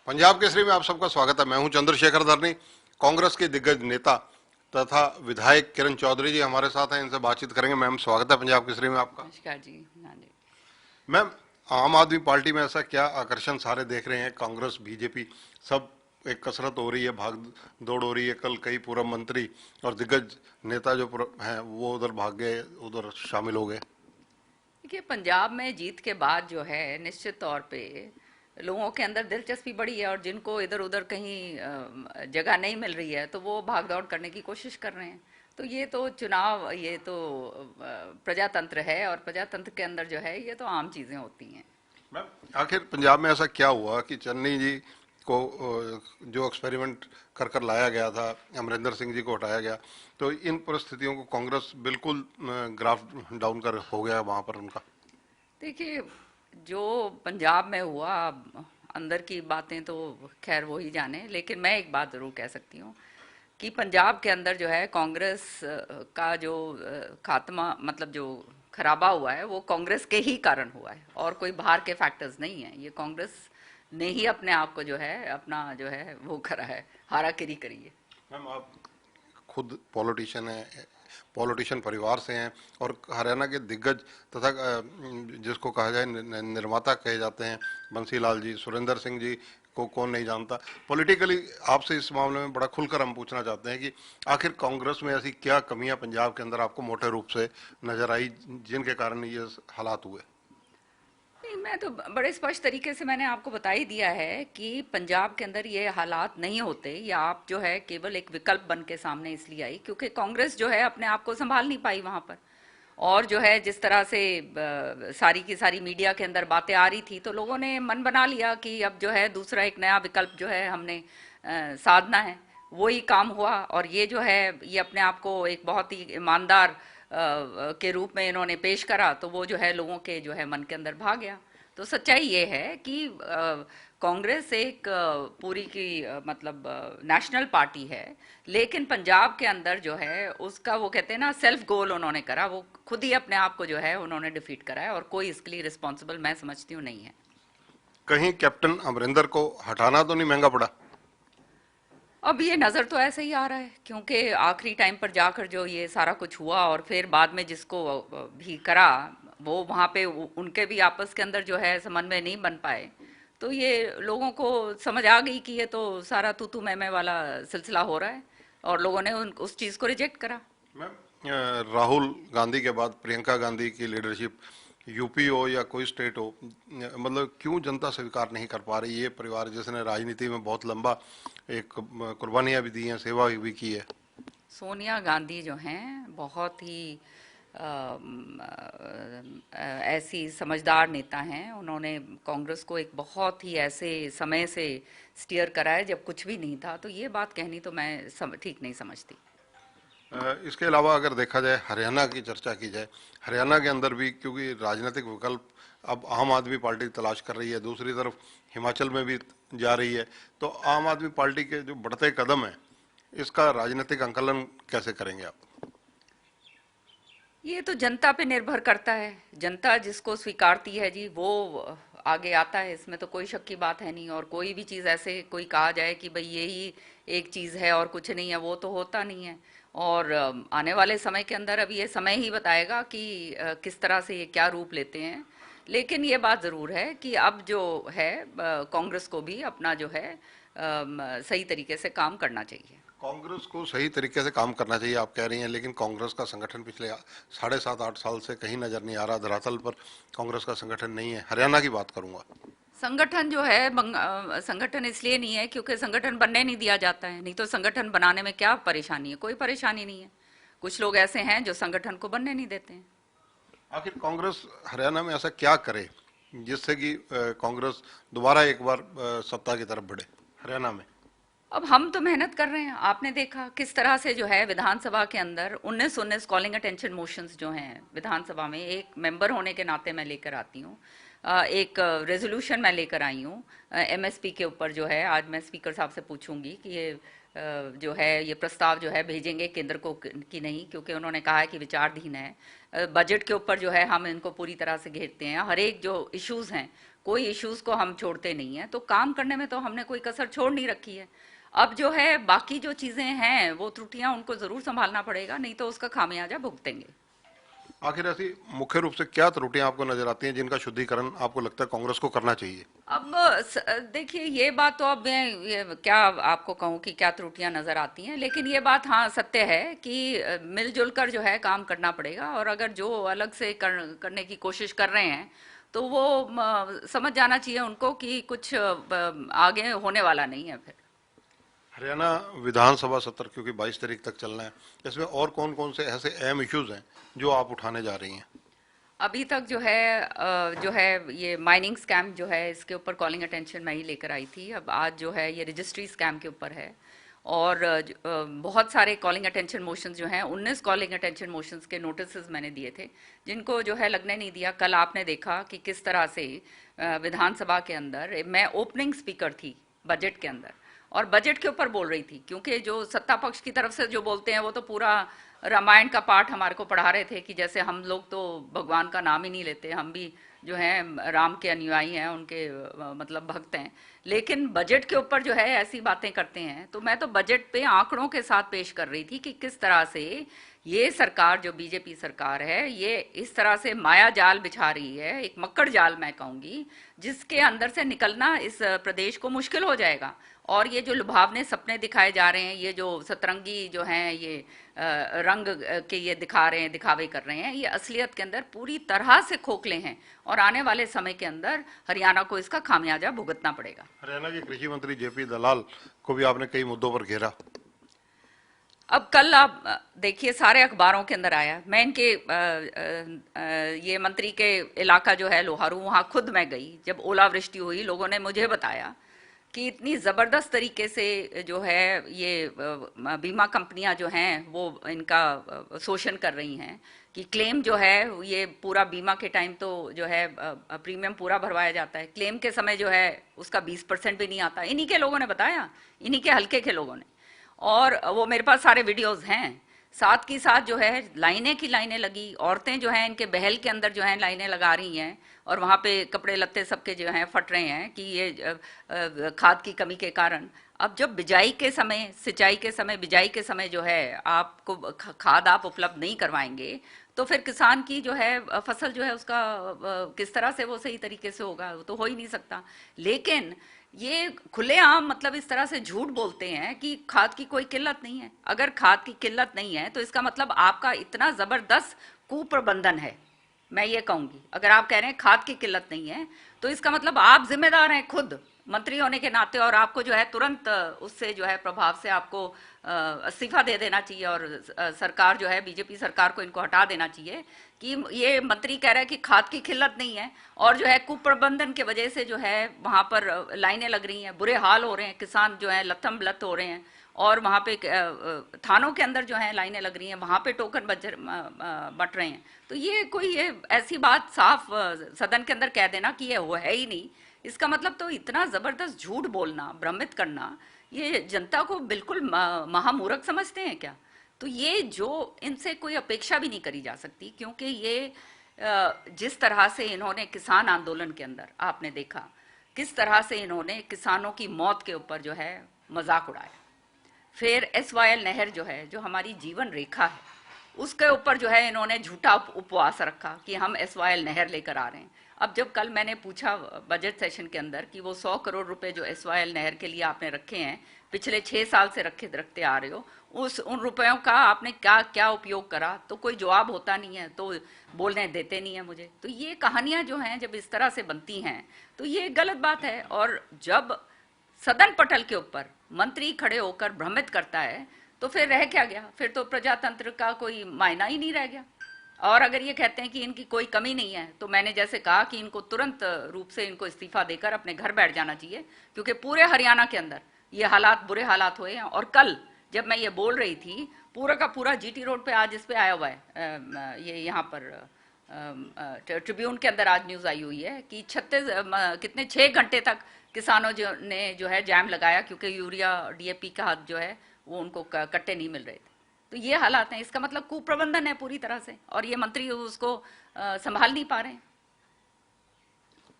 पंजाब केसरी में आप सबका स्वागत है। मैं हूं चंद्रशेखर धरनी। कांग्रेस के दिग्गज नेता तथा विधायक किरण चौधरी जी हमारे साथ हैं, इनसे बातचीत करेंगे। मैम, स्वागत है पंजाब केसरी में आपका। नमस्कार जी। हाँ जी। मैम, आम आदमी पार्टी में ऐसा क्या आकर्षण सारे देख रहे हैं? कांग्रेस, बीजेपी सब एक कसरत हो रही है, भाग दौड़ हो रही है। कल कई पूर्व मंत्री और दिग्गज नेता जो हैं वो उधर भाग गए, उधर शामिल हो गए। देखिए, पंजाब में जीत के बाद जो है निश्चित तौर पे लोगों के अंदर दिलचस्पी बढ़ी है, और जिनको इधर उधर कहीं जगह नहीं मिल रही है तो वो भाग दौड़ करने की कोशिश कर रहे हैं। तो ये तो चुनाव, ये तो प्रजातंत्र है, और प्रजातंत्र के अंदर जो है ये तो आम चीज़ें होती हैं। मैम, आखिर पंजाब में ऐसा क्या हुआ कि चन्नी जी को जो एक्सपेरिमेंट कर कर लाया गया था, अमरिंदर सिंह जी को हटाया गया, तो इन परिस्थितियों को कांग्रेस बिल्कुल ग्राफ डाउन कर हो गया वहां पर उनका। देखिए, जो पंजाब में हुआ, अब अंदर की बातें तो खैर वो ही जाने, लेकिन मैं एक बात ज़रूर कह सकती हूँ कि पंजाब के अंदर जो है कांग्रेस का जो खात्मा, मतलब जो खराबा हुआ है, वो कांग्रेस के ही कारण हुआ है, और कोई बाहर के फैक्टर्स नहीं है। ये कांग्रेस ने ही अपने आप को जो है, अपना जो है वो करा है, हाराकिरी करी है। मैम, आप खुद पॉलिटिशियन हैं, पॉलिटिशियन परिवार से हैं, और हरियाणा के दिग्गज तथा जिसको कहा जाए निर्माता कहे जाते हैं, बंसीलाल जी, सुरेंद्र सिंह जी को कौन नहीं जानता। पॉलिटिकली आपसे इस मामले में बड़ा खुलकर हम पूछना चाहते हैं कि आखिर कांग्रेस में ऐसी क्या कमियां पंजाब के अंदर आपको मोटे रूप से नजर आई जिनके कारण ये हालात हुए? नहीं, मैं तो बड़े स्पष्ट तरीके से मैंने आपको बता ही दिया है कि पंजाब के अंदर ये हालात नहीं होते, या आप जो है केवल एक विकल्प बन के सामने इसलिए आई क्योंकि कांग्रेस जो है अपने आप को संभाल नहीं पाई वहां पर। और जो है जिस तरह से सारी की सारी मीडिया के अंदर बातें आ रही थी, तो लोगों ने मन बना लिया कि अब जो है दूसरा एक नया विकल्प जो है हमने साधना है। वही काम हुआ, और ये जो है ये अपने आप को एक बहुत ही ईमानदार के रूप में इन्होंने पेश करा, तो वो जो है लोगों के जो है मन के अंदर भा गया। तो सच्चाई ये है कि कांग्रेस एक पूरी की मतलब नेशनल पार्टी है, लेकिन पंजाब के अंदर जो है उसका वो कहते हैं ना, सेल्फ गोल उन्होंने करा, वो खुद ही अपने आप को जो है उन्होंने डिफीट करा है, और कोई इसके लिए रिस्पॉन्सिबल मैं समझती हूँ नहीं है। कहीं कैप्टन अमरिंदर को हटाना तो नहीं महंगा पड़ा? अब ये नज़र तो ऐसे ही आ रहा है, क्योंकि आखिरी टाइम पर जाकर जो ये सारा कुछ हुआ, और फिर बाद में जिसको भी करा, वो वहाँ पे उनके भी आपस के अंदर जो है समन्वय नहीं बन पाए। तो ये लोगों को समझ आ गई कि ये तो सारा तू तू मैं वाला सिलसिला हो रहा है, और लोगों ने उस चीज़ को रिजेक्ट करा। मैम, राहुल गांधी के बाद प्रियंका गांधी की लीडरशिप, यूपी हो या कोई स्टेट हो, मतलब क्यों जनता स्वीकार नहीं कर पा रही? ये परिवार जिसने राजनीति में बहुत लंबा एक कुर्बानियां भी दी हैं, सेवा भी की है। सोनिया गांधी जो हैं बहुत ही ऐसी समझदार नेता हैं। उन्होंने कांग्रेस को एक बहुत ही ऐसे समय से स्टीयर करा है जब कुछ भी नहीं था, तो ये बात कहनी तो मैं ठीक नहीं समझती। इसके अलावा अगर देखा जाए, हरियाणा की चर्चा की जाए, हरियाणा के अंदर भी क्योंकि राजनीतिक विकल्प अब आम आदमी पार्टी तलाश कर रही है, दूसरी तरफ हिमाचल में भी जा रही है, तो आम आदमी पार्टी के जो बढ़ते कदम है, इसका राजनीतिक आंकलन कैसे करेंगे आप? ये तो जनता पे निर्भर करता है। जनता जिसको स्वीकारती है जी, वो आगे आता है, इसमें तो कोई शक की बात है नहीं। और कोई भी चीज़ ऐसे कोई कहा जाए कि भाई यही एक चीज़ है और कुछ नहीं है, वो तो होता नहीं है। और आने वाले समय के अंदर अब ये समय ही बताएगा कि किस तरह से ये क्या रूप लेते हैं। लेकिन ये बात ज़रूर है कि अब जो है कांग्रेस को भी अपना जो है सही तरीके से काम करना चाहिए। कांग्रेस को सही तरीके से काम करना चाहिए आप कह रही हैं, लेकिन कांग्रेस का संगठन पिछले 7.5-8 साल से कहीं नजर नहीं आ रहा। धरातल पर कांग्रेस का संगठन नहीं है। हरियाणा की बात करूंगा। संगठन जो है संगठन इसलिए नहीं है क्योंकि संगठन बनने नहीं दिया जाता है। नहीं तो संगठन बनाने में क्या परेशानी है? कोई परेशानी नहीं है। कुछ लोग ऐसे हैं जो संगठन को बनने नहीं देते हैं। आखिर कांग्रेस हरियाणा में ऐसा क्या करे जिससे कि कांग्रेस दोबारा एक बार सत्ता की तरफ बढ़े हरियाणा में? अब हम तो मेहनत कर रहे हैं। आपने देखा किस तरह से जो है विधानसभा के अंदर 19-19 कॉलिंग अटेंशन मोशंस जो हैं विधानसभा में, एक मेंबर होने के नाते मैं लेकर आती हूँ। एक रेजोल्यूशन मैं लेकर आई हूँ एमएसपी के ऊपर जो है। आज मैं स्पीकर साहब से पूछूंगी कि ये जो है ये प्रस्ताव जो है भेजेंगे केंद्र को कि नहीं, क्योंकि उन्होंने कहा है कि विचाराधीन है। बजट के ऊपर जो है हम इनको पूरी तरह से घेरते हैं। हर एक जो इश्यूज हैं कोई इश्यूज को हम छोड़ते नहीं है, तो काम करने में तो हमने कोई कसर छोड़ नहीं रखी है। अब जो है बाकी जो चीजें हैं वो त्रुटियां उनको जरूर संभालना पड़ेगा, नहीं तो उसका खामियाजा भुगतेंगे। आखिर ऐसी मुख्य रूप से क्या त्रुटियां आपको नजर आती हैं जिनका शुद्धिकरण आपको लगता है कांग्रेस को करना चाहिए? अब देखिए ये बात तो अब मैं ये क्या आपको कहूँ कि क्या त्रुटियां नजर आती हैं, लेकिन ये बात हाँ सत्य है कि मिलजुल कर जो है काम करना पड़ेगा, और अगर जो अलग से करने की कोशिश कर रहे हैं तो वो समझ जाना चाहिए उनको कि कुछ आगे होने वाला नहीं है फिर। हरियाणा विधानसभा सत्र क्योंकि 22 तारीख तक चलना है, इसमें और कौन कौन से ऐसे अहम इश्यूज हैं जो आप उठाने जा रही हैं? अभी तक जो है ये माइनिंग स्कैम जो है इसके ऊपर कॉलिंग अटेंशन मैं ही लेकर आई थी। अब आज जो है ये रजिस्ट्री स्कैम के ऊपर है, और बहुत सारे कॉलिंग अटेंशन मोशंस जो हैं, 19 कॉलिंग अटेंशन मोशंस के नोटिसेस मैंने दिए थे, जिनको जो है लगने नहीं दिया। कल आपने देखा कि किस तरह से विधानसभा के अंदर मैं ओपनिंग स्पीकर थी बजट के अंदर, और बजट के ऊपर बोल रही थी, क्योंकि जो सत्ता पक्ष की तरफ से जो बोलते हैं वो तो पूरा रामायण का पाठ हमारे को पढ़ा रहे थे कि जैसे हम लोग तो भगवान का नाम ही नहीं लेते, हम भी जो है राम के अनुयायी हैं, उनके मतलब भक्त हैं। लेकिन बजट के ऊपर जो है ऐसी बातें करते हैं, तो मैं तो बजट पे आंकड़ों के साथ पेश कर रही थी कि किस तरह से ये सरकार जो बीजेपी सरकार है ये इस तरह से माया जाल बिछा रही है, एक मक्कड़ जाल मैं कहूंगी, जिसके अंदर से निकलना इस प्रदेश को मुश्किल हो जाएगा। और ये जो लुभावने सपने दिखाए जा रहे हैं, ये जो सतरंगी जो हैं, ये रंग के ये दिखा रहे हैं, दिखावे कर रहे हैं, ये असलियत के अंदर पूरी तरह से खोखले हैं, और आने वाले समय के अंदर हरियाणा को इसका खामियाजा भुगतना पड़ेगा। हरियाणा के कृषि मंत्री जेपी दलाल को भी आपने कई मुद्दों पर घेरा। अब कल आप देखिए सारे अखबारों के अंदर आया, मैं इनके ये मंत्री के इलाका जो है लोहारू, वहाँ खुद मैं गई। जब ओलावृष्टि हुई लोगों ने मुझे बताया कि इतनी ज़बरदस्त तरीके से जो है ये बीमा कंपनियां जो हैं वो इनका शोषण कर रही हैं, कि क्लेम जो है ये पूरा बीमा के टाइम तो जो है प्रीमियम पूरा भरवाया जाता है, क्लेम के समय जो है उसका 20% भी नहीं आता। इन्हीं के लोगों ने बताया, इन्हीं के हल्के के लोगों ने, और वो मेरे पास सारे वीडियोस हैं। साथ की साथ जो है लाइनें की लाइनें लगी, औरतें जो हैं इनके बहल के अंदर जो है लाइनें लगा रही हैं, और वहाँ पे कपड़े लत्ते सबके जो हैं फट रहे हैं कि ये खाद की कमी के कारण। अब जब बिजाई के समय, सिंचाई के समय, बिजाई के समय जो है आपको खाद आप उपलब्ध नहीं करवाएंगे, तो फिर किसान की जो है फसल जो है उसका किस तरह से वो सही तरीके से होगा, वो तो हो ही नहीं सकता। लेकिन ये खुलेआम मतलब इस तरह से झूठ बोलते हैं कि खाद की कोई किल्लत नहीं है। अगर खाद की किल्लत नहीं है तो इसका मतलब आपका इतना जबरदस्त कुप्रबंधन है। मैं ये कहूंगी, अगर आप कह रहे हैं खाद की किल्लत नहीं है तो इसका मतलब आप जिम्मेदार हैं खुद मंत्री होने के नाते, और आपको जो है तुरंत उससे जो है प्रभाव से आपको इस्तीफा दे देना चाहिए, और सरकार जो है बीजेपी सरकार को इनको हटा देना चाहिए कि ये मंत्री कह रहा है कि खाद की किल्लत नहीं है, और जो है कुप्रबंधन के वजह से जो है वहां पर लाइनें लग रही हैं, बुरे हाल हो रहे हैं, किसान जो है लथम लत हो रहे हैं, और वहाँ पे थानों के अंदर जो है लाइनें लग रही हैं, वहाँ पे टोकन बट रहे हैं। तो ये कोई ये ऐसी बात साफ सदन के अंदर कह देना कि ये वो है ही नहीं, इसका मतलब तो इतना जबरदस्त झूठ बोलना, भ्रमित करना, ये जनता को बिल्कुल महामूर्ख समझते हैं क्या? तो ये जो इनसे कोई अपेक्षा भी नहीं करी जा सकती, क्योंकि ये जिस तरह से इन्होंने किसान आंदोलन के अंदर आपने देखा किस तरह से इन्होंने किसानों की मौत के ऊपर जो है मजाक उड़ाया। फिर SYL नहर जो है, जो हमारी जीवन रेखा है, उसके ऊपर जो है इन्होंने झूठा उपवास रखा कि हम SYL नहर लेकर आ रहे हैं। अब जब कल मैंने पूछा बजट सेशन के अंदर कि वो 100 करोड़ रुपए जो SYL नहर के लिए आपने रखे हैं, पिछले 6 साल से रखते आ रहे हो, उन रुपयों का आपने क्या क्या उपयोग करा, तो कोई जवाब होता नहीं है, तो बोलने देते नहीं है मुझे। तो ये कहानियां जो हैं जब इस तरह से बनती हैं तो ये गलत बात है। और जब सदन पटल के ऊपर मंत्री खड़े होकर भ्रमित करता है तो फिर रह क्या गया? फिर तो प्रजातंत्र का कोई मायना ही नहीं रह गया। और अगर ये कहते हैं कि इनकी कोई कमी नहीं है, तो मैंने जैसे कहा कि इनको तुरंत रूप से इनको इस्तीफा देकर अपने घर बैठ जाना चाहिए, क्योंकि पूरे हरियाणा के अंदर ये हालात, बुरे हालात हुए हैं। और कल जब मैं ये बोल रही थी, पूरा का पूरा GT रोड पे आज इस पे आया हुआ है, ये यहाँ पर ट्रिब्यून के अंदर आज न्यूज़ आई हुई है कि 6 घंटे तक किसानों ने जो है जैम लगाया, क्योंकि यूरिया DAP का जो है वो उनको कट्टे नहीं मिल रहे थे। तो ये हालात हैं, इसका मतलब कुप्रबंधन है पूरी तरह से, और ये मंत्री उसको संभाल नहीं पा रहे हैं।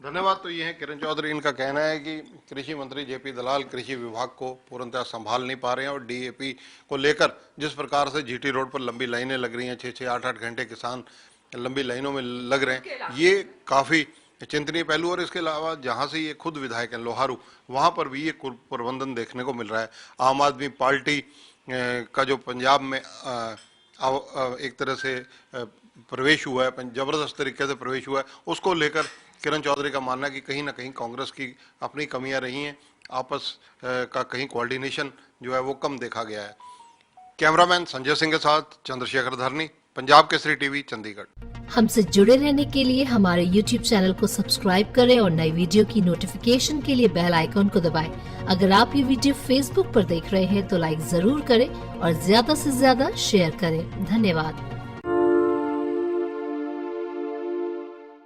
धन्यवाद। तो ये है किरण चौधरी, इनका कहना है कि कृषि मंत्री जेपी दलाल कृषि विभाग को पूर्णतः संभाल नहीं पा रहे हैं और डीएपी को लेकर जिस प्रकार से जीटी रोड पर लंबी लाइनें लग रही हैं, 6-6, 8-8 घंटे किसान लंबी लाइनों में लग रहे हैं, ये काफ़ी चिंतनीय पहलू। और इसके अलावा जहाँ से ये खुद विधायक हैं लोहारू, वहाँ पर भी ये कुप्रबंधन देखने को मिल रहा है। आम आदमी पार्टी का जो पंजाब में एक तरह से प्रवेश हुआ है, जबरदस्त तरीके से प्रवेश हुआ है, उसको लेकर किरण चौधरी का मानना है कि कहीं ना कहीं कांग्रेस की अपनी कमियां रही हैं, आपस का कहीं कोऑर्डिनेशन जो है वो कम देखा गया है। कैमरामैन संजय सिंह के साथ चंद्रशेखर धरनी, पंजाब केसरी टीवी, चंडीगढ़। हमसे जुड़े रहने के लिए हमारे YouTube चैनल को सब्सक्राइब करें और नई वीडियो की नोटिफिकेशन के लिए बेल आइकॉन को दबाएं। अगर आप ये वीडियो Facebook पर देख रहे हैं तो लाइक जरूर करें और ज्यादा से ज्यादा शेयर करें। धन्यवाद।